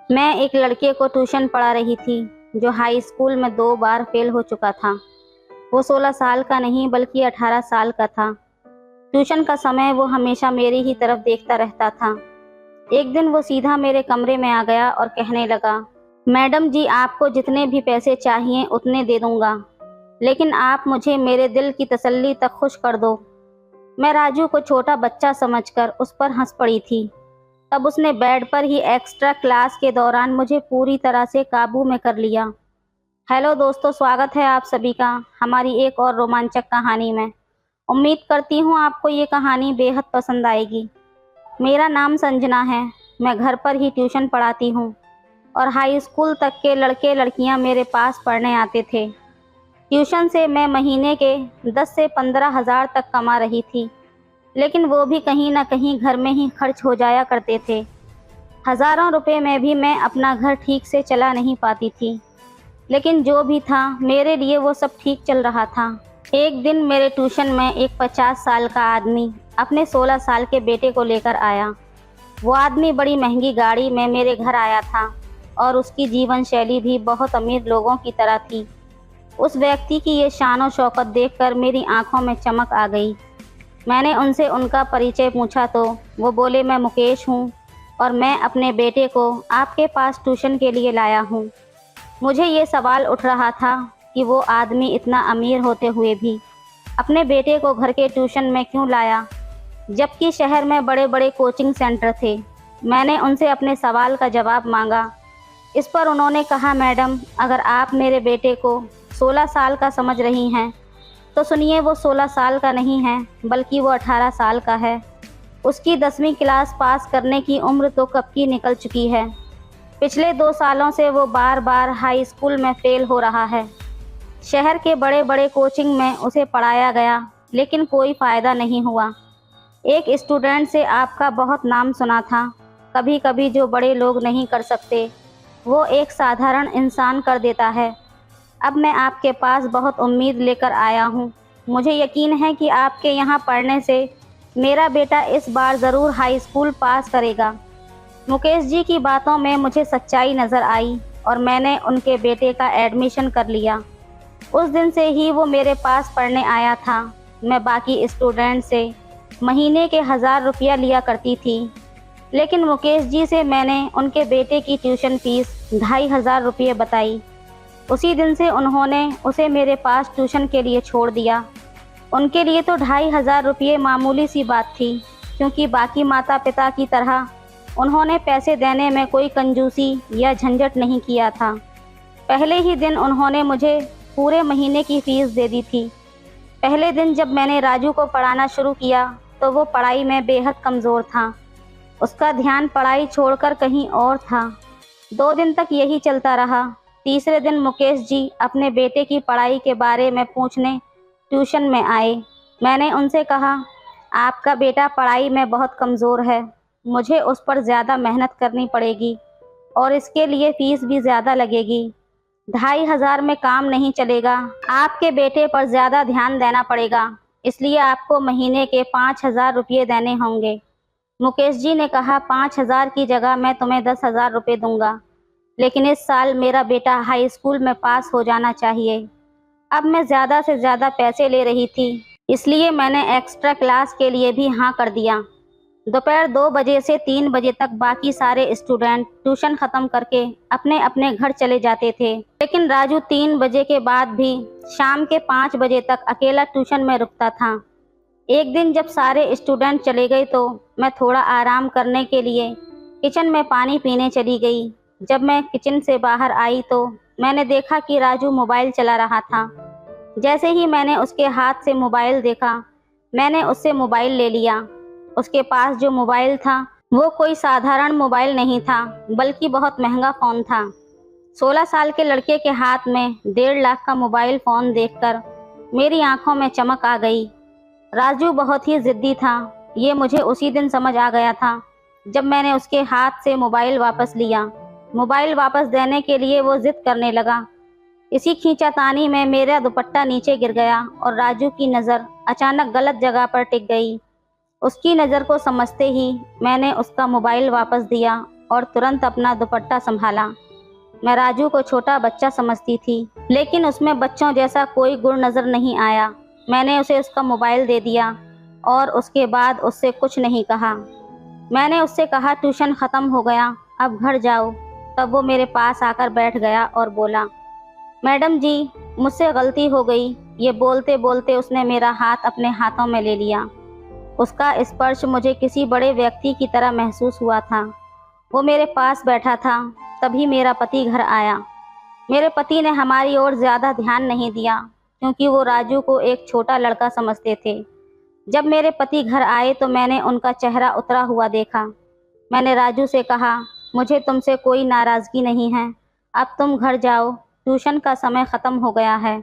मैं एक लड़के को ट्यूशन पढ़ा रही थी जो हाई स्कूल में 2 बार फेल हो चुका था। वो 16 साल का नहीं बल्कि 18 साल का था। ट्यूशन का समय वो हमेशा मेरी ही तरफ देखता रहता था। एक दिन वो सीधा मेरे कमरे में आ गया और कहने लगा, मैडम जी, आपको जितने भी पैसे चाहिए उतने दे दूंगा, लेकिन आप मुझे मेरे दिल की तसल्ली तक खुश कर दो। मैं राजू को छोटा बच्चा समझकर उस पर हंस पड़ी थी। तब उसने बेड पर ही एक्स्ट्रा क्लास के दौरान मुझे पूरी तरह से काबू में कर लिया। हेलो दोस्तों, स्वागत है आप सभी का हमारी एक और रोमांचक कहानी में। उम्मीद करती हूँ आपको ये कहानी बेहद पसंद आएगी। मेरा नाम संजना है। मैं घर पर ही ट्यूशन पढ़ाती हूँ और हाई स्कूल तक के लड़के लड़कियाँ मेरे पास पढ़ने आते थे। ट्यूशन से मैं महीने के 10 से 15 हज़ार तक कमा रही थी, लेकिन वो भी कहीं ना कहीं घर में ही खर्च हो जाया करते थे। हज़ारों रुपए में भी मैं अपना घर ठीक से चला नहीं पाती थी, लेकिन जो भी था मेरे लिए वो सब ठीक चल रहा था। एक दिन मेरे ट्यूशन में एक 50 साल का आदमी अपने 16 साल के बेटे को लेकर आया। वो आदमी बड़ी महंगी गाड़ी में मेरे घर आया था और उसकी जीवन शैली भी बहुत अमीर लोगों की तरह थी। उस व्यक्ति की ये शान और शौकत देखकर मेरी आंखों में चमक आ गई। मैंने उनसे उनका परिचय पूछा तो वो बोले, मैं मुकेश हूँ और मैं अपने बेटे को आपके पास ट्यूशन के लिए लाया हूँ। मुझे ये सवाल उठ रहा था कि वो आदमी इतना अमीर होते हुए भी अपने बेटे को घर के ट्यूशन में क्यों लाया, जबकि शहर में बड़े बड़े कोचिंग सेंटर थे। मैंने उनसे अपने सवाल का जवाब मांगा। इस पर उन्होंने कहा, मैडम, अगर आप मेरे बेटे को 16 साल का समझ रही हैं तो सुनिए, वो 16 साल का नहीं है बल्कि वो 18 साल का है। उसकी 10वीं क्लास पास करने की उम्र तो कब की निकल चुकी है। पिछले 2 सालों से वो बार बार हाई स्कूल में फेल हो रहा है। शहर के बड़े बड़े कोचिंग में उसे पढ़ाया गया, लेकिन कोई फ़ायदा नहीं हुआ। एक स्टूडेंट से आपका बहुत नाम सुना था। कभी कभी जो बड़े लोग नहीं कर सकते वो एक साधारण इंसान कर देता है। अब मैं आपके पास बहुत उम्मीद लेकर आया हूँ। मुझे यकीन है कि आपके यहाँ पढ़ने से मेरा बेटा इस बार ज़रूर हाई स्कूल पास करेगा। मुकेश जी की बातों में मुझे सच्चाई नज़र आई और मैंने उनके बेटे का एडमिशन कर लिया। उस दिन से ही वो मेरे पास पढ़ने आया था। मैं बाकी स्टूडेंट से महीने के 1000 रुपया लिया करती थी, लेकिन मुकेश जी से मैंने उनके बेटे की ट्यूशन फीस 2500 रुपये बताई। उसी दिन से उन्होंने उसे मेरे पास ट्यूशन के लिए छोड़ दिया। उनके लिए तो 2500 रुपये मामूली सी बात थी, क्योंकि बाकी माता पिता की तरह उन्होंने पैसे देने में कोई कंजूसी या झंझट नहीं किया था। पहले ही दिन उन्होंने मुझे पूरे महीने की फ़ीस दे दी थी। पहले दिन जब मैंने राजू को पढ़ाना शुरू किया तो वो पढ़ाई में बेहद कमज़ोर था। उसका ध्यान पढ़ाई छोड़कर कहीं और था। 2 दिन तक यही चलता रहा। तीसरे दिन मुकेश जी अपने बेटे की पढ़ाई के बारे में पूछने ट्यूशन में आए। मैंने उनसे कहा, आपका बेटा पढ़ाई में बहुत कमज़ोर है। मुझे उस पर ज़्यादा मेहनत करनी पड़ेगी और इसके लिए फ़ीस भी ज़्यादा लगेगी। 2500 में काम नहीं चलेगा। आपके बेटे पर ज़्यादा ध्यान देना पड़ेगा, इसलिए आपको महीने के 5000 रुपये देने होंगे। मुकेश जी ने कहा, 5000 की जगह मैं तुम्हें 10,000 रुपये दूंगा, लेकिन इस साल मेरा बेटा हाई स्कूल में पास हो जाना चाहिए। अब मैं ज़्यादा से ज़्यादा पैसे ले रही थी, इसलिए मैंने एक्स्ट्रा क्लास के लिए भी हाँ कर दिया। दोपहर 2 बजे से 3 बजे तक बाकी सारे स्टूडेंट ट्यूशन ख़त्म करके अपने अपने घर चले जाते थे, लेकिन राजू 3 बजे के बाद भी शाम के 5 बजे तक अकेला ट्यूशन में रुकता था। एक दिन जब सारे स्टूडेंट चले गए तो मैं थोड़ा आराम करने के लिए किचन में पानी पीने चली गई। जब मैं किचन से बाहर आई तो मैंने देखा कि राजू मोबाइल चला रहा था। जैसे ही मैंने उसके हाथ से मोबाइल देखा, मैंने उससे मोबाइल ले लिया। उसके पास जो मोबाइल था वो कोई साधारण मोबाइल नहीं था, बल्कि बहुत महंगा फ़ोन था। 16 साल के लड़के के हाथ में 1.5 लाख का मोबाइल फ़ोन देखकर मेरी आंखों में चमक आ गई। राजू बहुत ही ज़िद्दी था। ये मुझे उसी दिन समझ आ गया था जब मैंने उसके हाथ से मोबाइल वापस लिया। मोबाइल वापस देने के लिए वो जिद करने लगा। इसी खींचातानी में मेरा दुपट्टा नीचे गिर गया और राजू की नज़र अचानक गलत जगह पर टिक गई। उसकी नज़र को समझते ही मैंने उसका मोबाइल वापस दिया और तुरंत अपना दुपट्टा संभाला। मैं राजू को छोटा बच्चा समझती थी, लेकिन उसमें बच्चों जैसा कोई गुण नज़र नहीं आया। मैंने उसे उसका मोबाइल दे दिया और उसके बाद उससे कुछ नहीं कहा। मैंने उससे कहा ट्यूशन ख़त्म हो गया, अब घर जाओ। तब वो मेरे पास आकर बैठ गया और बोला, मैडम जी मुझसे गलती हो गई। ये बोलते बोलते उसने मेरा हाथ अपने हाथों में ले लिया। उसका स्पर्श मुझे किसी बड़े व्यक्ति की तरह महसूस हुआ था। वो मेरे पास बैठा था। तभी मेरा पति घर आया। मेरे पति ने हमारी ओर ज़्यादा ध्यान नहीं दिया, क्योंकि वो राजू को एक छोटा लड़का समझते थे। जब मेरे पति घर आए तो मैंने उनका चेहरा उतरा हुआ देखा। मैंने राजू से कहा, मुझे तुमसे कोई नाराज़गी नहीं है, अब तुम घर जाओ, ट्यूशन का समय ख़त्म हो गया है।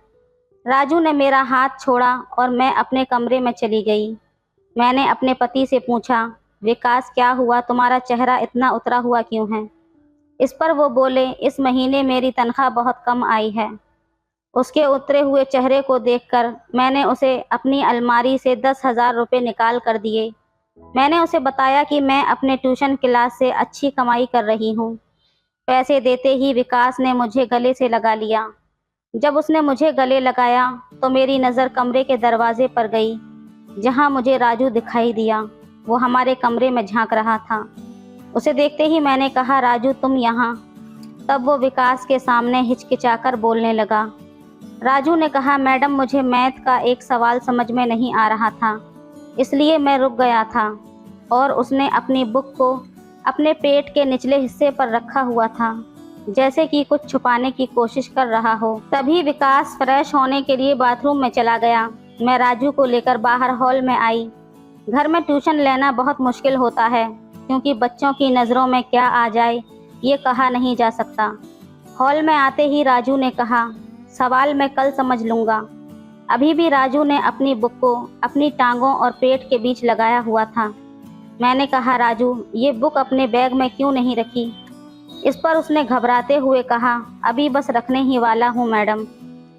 राजू ने मेरा हाथ छोड़ा और मैं अपने कमरे में चली गई। मैंने अपने पति से पूछा, विकास क्या हुआ, तुम्हारा चेहरा इतना उतरा हुआ क्यों है? इस पर वो बोले, इस महीने मेरी तनख्वाह बहुत कम आई है। उसके उतरे हुए चेहरे को देखकर मैंने उसे अपनी अलमारी से 10,000 रुपये निकाल कर दिए। मैंने उसे बताया कि मैं अपने ट्यूशन क्लास से अच्छी कमाई कर रही हूँ। पैसे देते ही विकास ने मुझे गले से लगा लिया। जब उसने मुझे गले लगाया तो मेरी नज़र कमरे के दरवाजे पर गई, जहाँ मुझे राजू दिखाई दिया। वो हमारे कमरे में झांक रहा था। उसे देखते ही मैंने कहा, राजू तुम यहाँ? तब वो विकास के सामने हिचकिचाकर बोलने लगा। राजू ने कहा, मैडम मुझे मैथ का एक सवाल समझ में नहीं आ रहा था, इसलिए मैं रुक गया था। और उसने अपनी बुक को अपने पेट के निचले हिस्से पर रखा हुआ था, जैसे कि कुछ छुपाने की कोशिश कर रहा हो। तभी विकास फ्रेश होने के लिए बाथरूम में चला गया। मैं राजू को लेकर बाहर हॉल में आई। घर में ट्यूशन लेना बहुत मुश्किल होता है, क्योंकि बच्चों की नज़रों में क्या आ जाए ये कहा नहीं जा सकता। हॉल में आते ही राजू ने कहा, सवाल मैं कल समझ लूँगा। अभी भी राजू ने अपनी बुक को अपनी टांगों और पेट के बीच लगाया हुआ था। मैंने कहा, राजू ये बुक अपने बैग में क्यों नहीं रखी? इस पर उसने घबराते हुए कहा, अभी बस रखने ही वाला हूँ मैडम,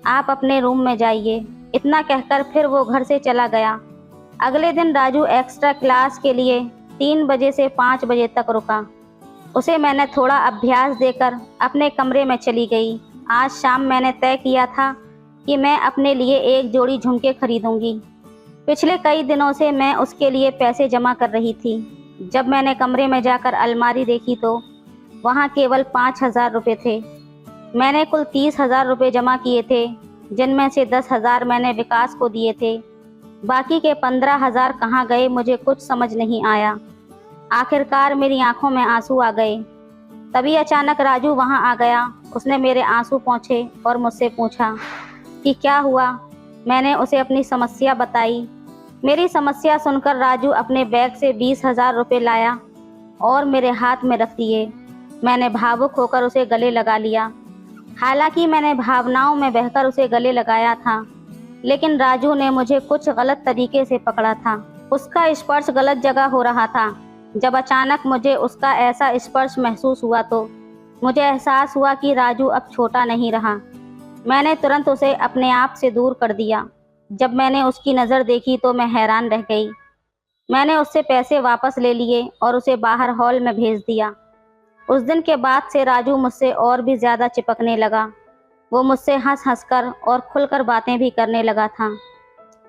आप अपने रूम में जाइए। इतना कहकर फिर वो घर से चला गया। अगले दिन राजू एक्स्ट्रा क्लास के लिए 3 बजे से 5 बजे तक रुका। उसे मैंने थोड़ा अभ्यास देकर अपने कमरे में चली गई। आज शाम मैंने तय किया था कि मैं अपने लिए एक जोड़ी झुमके खरीदूंगी। पिछले कई दिनों से मैं उसके लिए पैसे जमा कर रही थी। जब मैंने कमरे में जाकर अलमारी देखी तो वहाँ केवल 5,000 रुपये थे। मैंने कुल 30,000 रुपये जमा किए थे, जिनमें से 10,000 मैंने विकास को दिए थे। बाकी के 15,000 कहाँ गए मुझे कुछ समझ नहीं आया। आखिरकार मेरी आंखों में आंसू आ गए। तभी अचानक राजू वहाँ आ गया। उसने मेरे आंसू पोंछे और मुझसे पूछा कि क्या हुआ। मैंने उसे अपनी समस्या बताई। मेरी समस्या सुनकर राजू अपने बैग से 20,000 रुपये लाया और मेरे हाथ में रख दिए। मैंने भावुक होकर उसे गले लगा लिया। हालांकि मैंने भावनाओं में बहकर उसे गले लगाया था, लेकिन राजू ने मुझे कुछ गलत तरीके से पकड़ा था। उसका स्पर्श गलत जगह हो रहा था। जब अचानक मुझे उसका ऐसा स्पर्श महसूस हुआ तो मुझे एहसास हुआ कि राजू अब छोटा नहीं रहा। मैंने तुरंत उसे अपने आप से दूर कर दिया। जब मैंने उसकी नज़र देखी तो मैं हैरान रह गई। मैंने उससे पैसे वापस ले लिए और उसे बाहर हॉल में भेज दिया। उस दिन के बाद से राजू मुझसे और भी ज़्यादा चिपकने लगा। वो मुझसे हंस हंस कर और खुलकर बातें भी करने लगा था।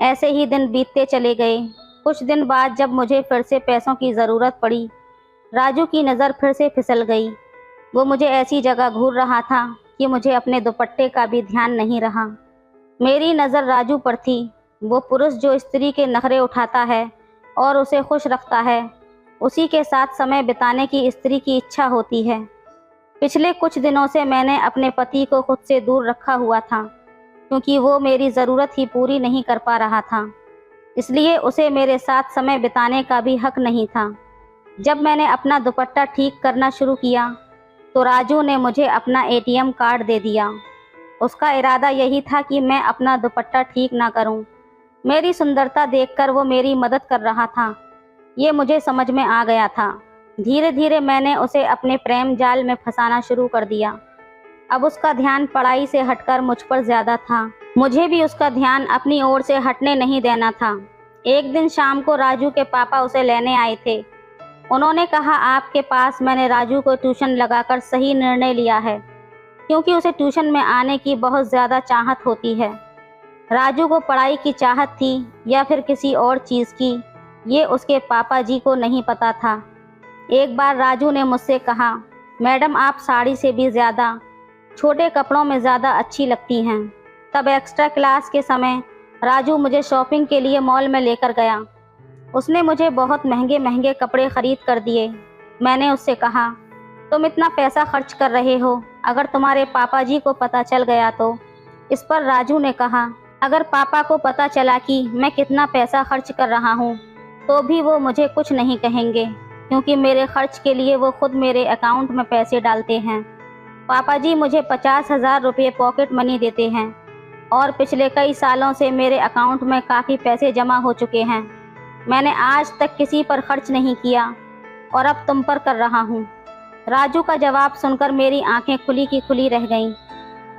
ऐसे ही दिन बीतते चले गए। कुछ दिन बाद जब मुझे फिर से पैसों की ज़रूरत पड़ी, राजू की नज़र फिर से फिसल गई। वो मुझे ऐसी जगह घूर रहा था कि मुझे अपने दुपट्टे का भी ध्यान नहीं रहा। मेरी नज़र राजू पर थी। वो पुरुष जो स्त्री के नखरे उठाता है और उसे खुश रखता है, उसी के साथ समय बिताने की स्त्री की इच्छा होती है। पिछले कुछ दिनों से मैंने अपने पति को खुद से दूर रखा हुआ था, क्योंकि वो मेरी ज़रूरत ही पूरी नहीं कर पा रहा था। इसलिए उसे मेरे साथ समय बिताने का भी हक नहीं था। जब मैंने अपना दुपट्टा ठीक करना शुरू किया तो राजू ने मुझे अपना ATM कार्ड दे दिया। उसका इरादा यही था कि मैं अपना दुपट्टा ठीक ना करूं। मेरी सुंदरता देखकर वो मेरी मदद कर रहा था, ये मुझे समझ में आ गया था। धीरे धीरे मैंने उसे अपने प्रेम जाल में फंसाना शुरू कर दिया। अब उसका ध्यान पढ़ाई से हटकर मुझ पर ज़्यादा था। मुझे भी उसका ध्यान अपनी ओर से हटने नहीं देना था। एक दिन शाम को राजू के पापा उसे लेने आए थे। उन्होंने कहा, आपके पास मैंने राजू को ट्यूशन लगाकर सही निर्णय लिया है, क्योंकि उसे ट्यूशन में आने की बहुत ज़्यादा चाहत होती है। राजू को पढ़ाई की चाहत थी या फिर किसी और चीज़ की, ये उसके पापा जी को नहीं पता था। एक बार राजू ने मुझसे कहा, मैडम आप साड़ी से भी ज़्यादा छोटे कपड़ों में ज़्यादा अच्छी लगती हैं। तब एक्स्ट्रा क्लास के समय राजू मुझे शॉपिंग के लिए मॉल में लेकर गया। उसने मुझे बहुत महंगे महंगे कपड़े खरीद कर दिए। मैंने उससे कहा, तुम इतना पैसा खर्च कर रहे हो, अगर तुम्हारे पापा जी को पता चल गया तो? इस पर राजू ने कहा, अगर पापा को पता चला कि मैं कितना पैसा खर्च कर रहा हूँ तो भी वो मुझे कुछ नहीं कहेंगे, क्योंकि मेरे खर्च के लिए वो खुद मेरे अकाउंट में पैसे डालते हैं। पापा जी मुझे 50,000 रुपये पॉकेट मनी देते हैं और पिछले कई सालों से मेरे अकाउंट में काफ़ी पैसे जमा हो चुके हैं। मैंने आज तक किसी पर खर्च नहीं किया और अब तुम पर कर रहा हूँ। राजू का जवाब सुनकर मेरी आंखें खुली की खुली रह गईं।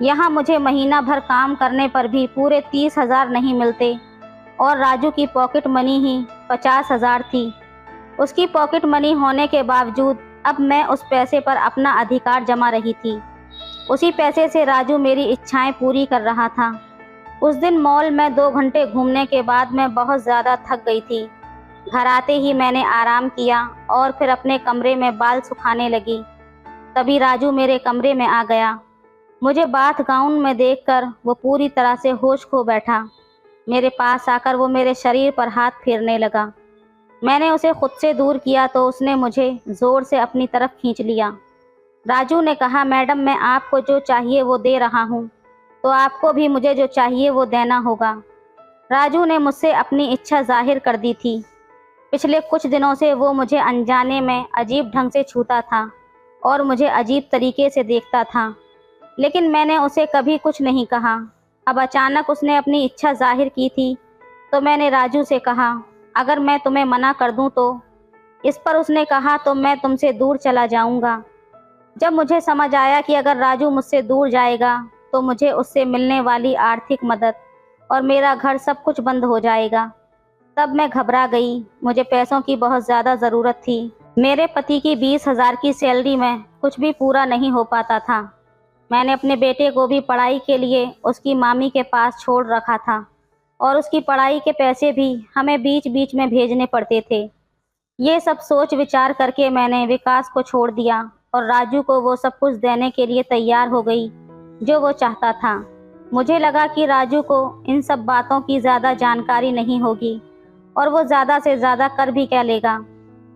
यहाँ मुझे महीना भर काम करने पर भी पूरे 30,000 नहीं मिलते और राजू की पॉकेट मनी ही 50,000 थी। उसकी पॉकेट मनी होने के बावजूद अब मैं उस पैसे पर अपना अधिकार जमा रही थी। उसी पैसे से राजू मेरी इच्छाएं पूरी कर रहा था। उस दिन मॉल में 2 घंटे घूमने के बाद मैं बहुत ज़्यादा थक गई थी। घर आते ही मैंने आराम किया और फिर अपने कमरे में बाल सुखाने लगी। तभी राजू मेरे कमरे में आ गया। मुझे बाथ गाउन में देखकर वो पूरी तरह से होश खो बैठा। मेरे पास आकर वो मेरे शरीर पर हाथ फेरने लगा। मैंने उसे खुद से दूर किया तो उसने मुझे ज़ोर से अपनी तरफ खींच लिया। राजू ने कहा, मैडम मैं आपको जो चाहिए वो दे रहा हूँ, तो आपको भी मुझे जो चाहिए वो देना होगा। राजू ने मुझसे अपनी इच्छा जाहिर कर दी थी। पिछले कुछ दिनों से वो मुझे अनजाने में अजीब ढंग से छूता था और मुझे अजीब तरीके से देखता था, लेकिन मैंने उसे कभी कुछ नहीं कहा। अब अचानक उसने अपनी इच्छा जाहिर की थी तो मैंने राजू से कहा, अगर मैं तुम्हें मना कर दूं तो? इस पर उसने कहा, तो मैं तुमसे दूर चला जाऊंगा। जब मुझे समझ आया कि अगर राजू मुझसे दूर जाएगा तो मुझे उससे मिलने वाली आर्थिक मदद और मेरा घर सब कुछ बंद हो जाएगा, तब मैं घबरा गई। मुझे पैसों की बहुत ज़्यादा ज़रूरत थी। मेरे पति की 20,000 की सैलरी में कुछ भी पूरा नहीं हो पाता था। मैंने अपने बेटे को भी पढ़ाई के लिए उसकी मामी के पास छोड़ रखा था और उसकी पढ़ाई के पैसे भी हमें बीच बीच में भेजने पड़ते थे। ये सब सोच विचार करके मैंने विकास को छोड़ दिया और राजू को वो सब कुछ देने के लिए तैयार हो गई जो वो चाहता था। मुझे लगा कि राजू को इन सब बातों की ज़्यादा जानकारी नहीं होगी और वो ज़्यादा से ज़्यादा कर भी क्या लेगा।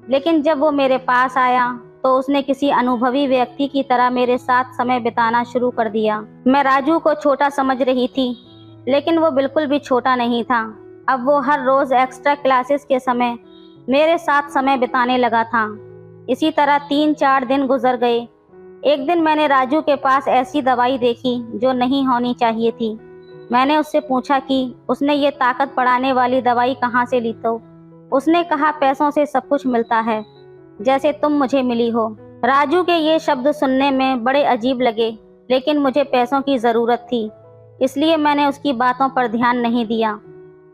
लेकिन जब वो मेरे पास आया तो उसने किसी अनुभवी व्यक्ति की तरह मेरे साथ समय बिताना शुरू कर दिया। मैं राजू को छोटा समझ रही थी, लेकिन वो बिल्कुल भी छोटा नहीं था। अब वो हर रोज़ एक्स्ट्रा क्लासेस के समय मेरे साथ समय बिताने लगा था। इसी तरह 3-4 दिन गुजर गए। एक दिन मैंने राजू के पास ऐसी दवाई देखी जो नहीं होनी चाहिए थी। मैंने उससे पूछा कि उसने ये ताकत बढ़ाने वाली दवाई कहाँ से ली, तो उसने कहा, पैसों से सब कुछ मिलता है, जैसे तुम मुझे मिली हो। राजू के ये शब्द सुनने में बड़े अजीब लगे, लेकिन मुझे पैसों की ज़रूरत थी, इसलिए मैंने उसकी बातों पर ध्यान नहीं दिया।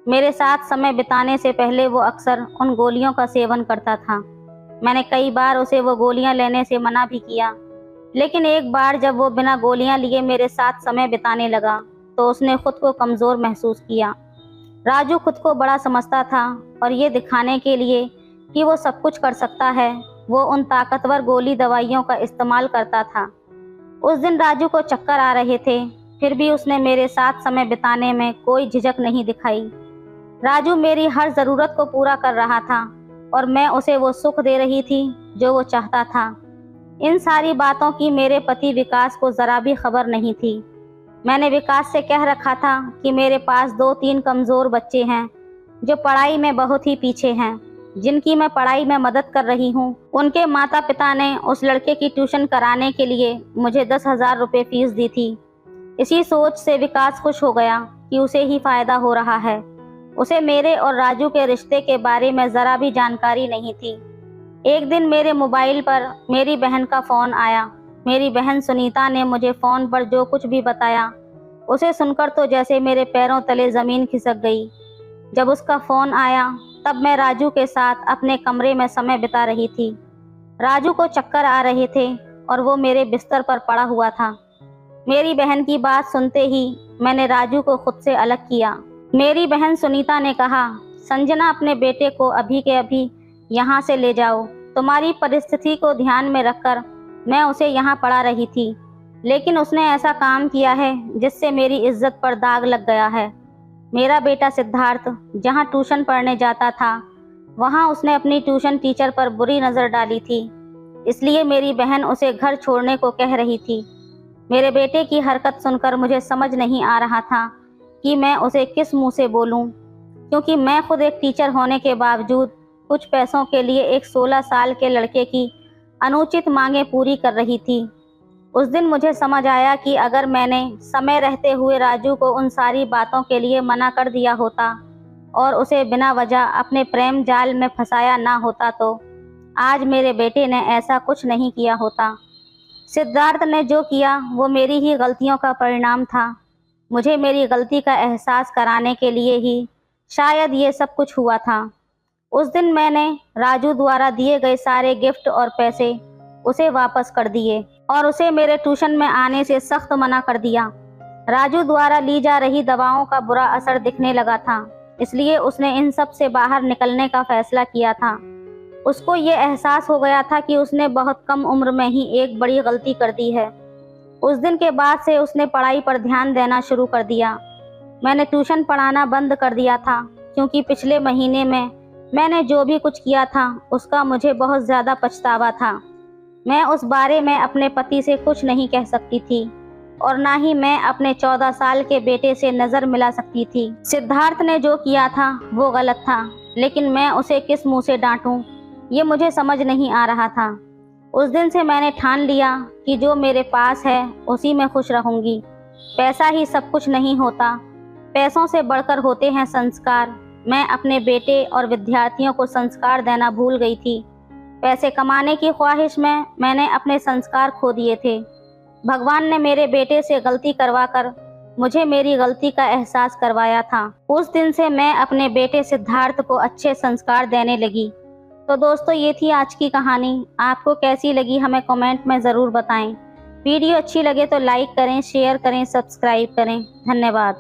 मेरे साथ समय बिताने से पहले वो अक्सर उन गोलियों का सेवन करता था। मैंने कई बार उसे वो गोलियां लेने से मना भी किया, लेकिन एक बार जब वो बिना गोलियां लिए मेरे साथ समय बिताने लगा तो उसने खुद को कमज़ोर महसूस किया। राजू खुद को बड़ा समझता था और ये दिखाने के लिए कि वो सब कुछ कर सकता है, वो उन ताकतवर गोली दवाइयों का इस्तेमाल करता था। उस दिन राजू को चक्कर आ रहे थे, फिर भी उसने मेरे साथ समय बिताने में कोई झिझक नहीं दिखाई। राजू मेरी हर ज़रूरत को पूरा कर रहा था और मैं उसे वो सुख दे रही थी जो वो चाहता था। इन सारी बातों की मेरे पति विकास को ज़रा भी खबर नहीं थी। मैंने विकास से कह रखा था कि मेरे पास 2-3 कमज़ोर बच्चे हैं जो पढ़ाई में बहुत ही पीछे हैं, जिनकी मैं पढ़ाई में मदद कर रही हूँ। उनके माता पिता ने उस लड़के की ट्यूशन कराने के लिए मुझे 10,000 रुपये फीस दी थी। इसी सोच से विकास खुश हो गया कि उसे ही फ़ायदा हो रहा है। उसे मेरे और राजू के रिश्ते के बारे में ज़रा भी जानकारी नहीं थी। एक दिन मेरे मोबाइल पर मेरी बहन का फ़ोन आया। मेरी बहन सुनीता ने मुझे फ़ोन पर जो कुछ भी बताया, उसे सुनकर तो जैसे मेरे पैरों तले ज़मीन खिसक गई। जब उसका फ़ोन आया तब मैं राजू के साथ अपने कमरे में समय बिता रही थी। राजू को चक्कर आ रहे थे और वो मेरे बिस्तर पर पड़ा हुआ था। मेरी बहन की बात सुनते ही मैंने राजू को खुद से अलग किया। मेरी बहन सुनीता ने कहा, संजना अपने बेटे को अभी के अभी यहाँ से ले जाओ। तुम्हारी परिस्थिति को ध्यान में रखकर मैं उसे यहाँ पढ़ा रही थी, लेकिन उसने ऐसा काम किया है जिससे मेरी इज्जत पर दाग लग गया है। मेरा बेटा सिद्धार्थ जहाँ ट्यूशन पढ़ने जाता था, वहाँ उसने अपनी ट्यूशन टीचर पर बुरी नज़र डाली थी, इसलिए मेरी बहन उसे घर छोड़ने को कह रही थी। मेरे बेटे की हरकत सुनकर मुझे समझ नहीं आ रहा था कि मैं उसे किस मुंह से बोलूं, क्योंकि मैं खुद एक टीचर होने के बावजूद कुछ पैसों के लिए एक 16 साल के लड़के की अनुचित मांगें पूरी कर रही थी। उस दिन मुझे समझ आया कि अगर मैंने समय रहते हुए राजू को उन सारी बातों के लिए मना कर दिया होता और उसे बिना वजह अपने प्रेम जाल में फंसाया ना होता, तो आज मेरे बेटे ने ऐसा कुछ नहीं किया होता। सिद्धार्थ ने जो किया वो मेरी ही गलतियों का परिणाम था। मुझे मेरी गलती का एहसास कराने के लिए ही शायद ये सब कुछ हुआ था। उस दिन मैंने राजू द्वारा दिए गए सारे गिफ्ट और पैसे उसे वापस कर दिए और उसे मेरे ट्यूशन में आने से सख्त मना कर दिया। राजू द्वारा ली जा रही दवाओं का बुरा असर दिखने लगा था, इसलिए उसने इन सब से बाहर निकलने का फैसला किया था। उसको ये एहसास हो गया था कि उसने बहुत कम उम्र में ही एक बड़ी गलती कर दी है। उस दिन के बाद से उसने पढ़ाई पर ध्यान देना शुरू कर दिया। मैंने ट्यूशन पढ़ाना बंद कर दिया था, क्योंकि पिछले महीने में मैंने जो भी कुछ किया था उसका मुझे बहुत ज़्यादा पछतावा था। मैं उस बारे में अपने पति से कुछ नहीं कह सकती थी और ना ही मैं अपने 14 साल के बेटे से नज़र मिला सकती थी। सिद्धार्थ ने जो किया था वो गलत था, लेकिन मैं उसे किस मुंह से डांटूं, ये मुझे समझ नहीं आ रहा था। उस दिन से मैंने ठान लिया कि जो मेरे पास है उसी में खुश रहूंगी। पैसा ही सब कुछ नहीं होता, पैसों से बढ़कर होते हैं संस्कार। मैं अपने बेटे और विद्यार्थियों को संस्कार देना भूल गई थी। पैसे कमाने की ख्वाहिश में मैंने अपने संस्कार खो दिए थे। भगवान ने मेरे बेटे से गलती करवाकर मुझे मेरी गलती का एहसास करवाया था। उस दिन से मैं अपने बेटे सिद्धार्थ को अच्छे संस्कार देने लगी। तो दोस्तों, ये थी आज की कहानी। आपको कैसी लगी हमें कमेंट में ज़रूर बताएं। वीडियो अच्छी लगे तो लाइक करें, शेयर करें, सब्सक्राइब करें। धन्यवाद।